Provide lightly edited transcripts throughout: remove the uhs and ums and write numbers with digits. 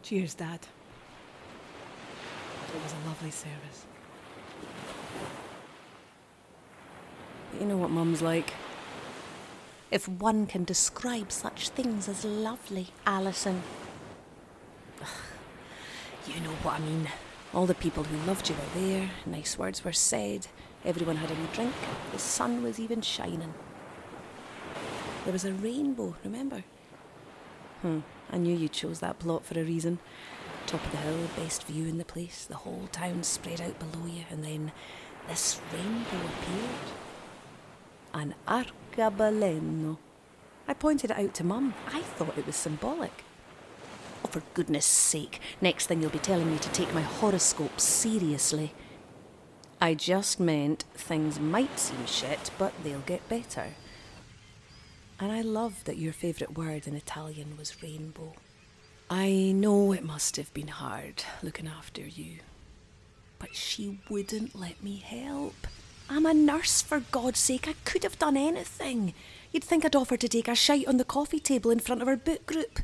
Cheers, Dad. It was a lovely service. But you know what Mum's like. If one can describe such things as lovely, Alison. Ugh, you know what I mean. All the people who loved you were there, nice words were said, everyone had a wee drink, the sun was even shining. There was a rainbow, remember? I knew you chose that plot for a reason. Top of the hill, best view in the place, the whole town spread out below you, and then this rainbow appeared. An arcobaleno. I pointed it out to Mum. I thought it was symbolic. Oh, for goodness sake, next thing you'll be telling me to take my horoscope seriously. I just meant things might seem shit, but they'll get better. And I love that your favourite word in Italian was rainbow. I know it must have been hard looking after you, but she wouldn't let me help. I'm a nurse, for God's sake. I could have done anything. You'd think I'd offer to take a shite on the coffee table in front of our book group.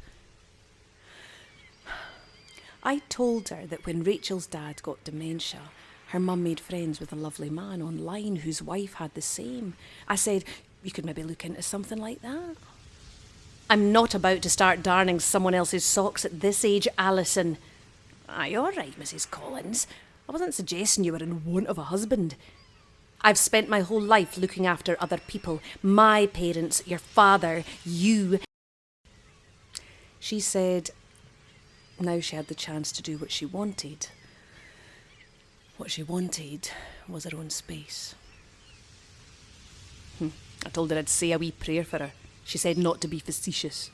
I told her that when Rachel's dad got dementia, her mum made friends with a lovely man online whose wife had the same. I said, you could maybe look into something like that. I'm not about to start darning someone else's socks at this age, Alison. Aye, all right, Mrs. Collins. I wasn't suggesting you were in want of a husband. I've spent my whole life looking after other people. My parents, your father, you. She said now she had the chance to do what she wanted. What she wanted was her own space. I told her I'd say a wee prayer for her. She said not to be facetious.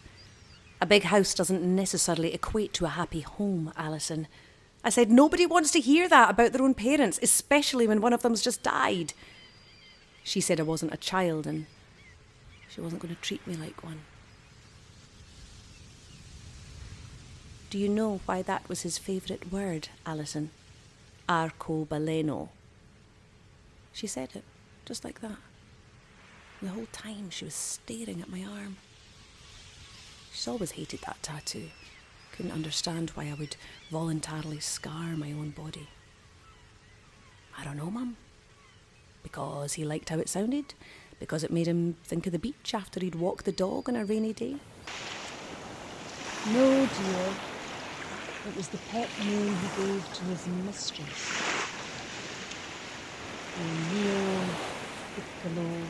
A big house doesn't necessarily equate to a happy home, Alison. I said nobody wants to hear that about their own parents, especially when one of them's just died. She said I wasn't a child and she wasn't going to treat me like one. Do you know why that was his favourite word, Alison? Arcobaleno. She said it, just like that. The whole time she was staring at my arm. She's always hated that tattoo. Couldn't understand why I would voluntarily scar my own body. I don't know, Mum. Because he liked how it sounded? Because it made him think of the beach after he'd walked the dog on a rainy day? No, dear. It was the pet name he gave to his mistress. Mio Piccolo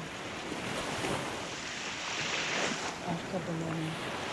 Arcobaleno.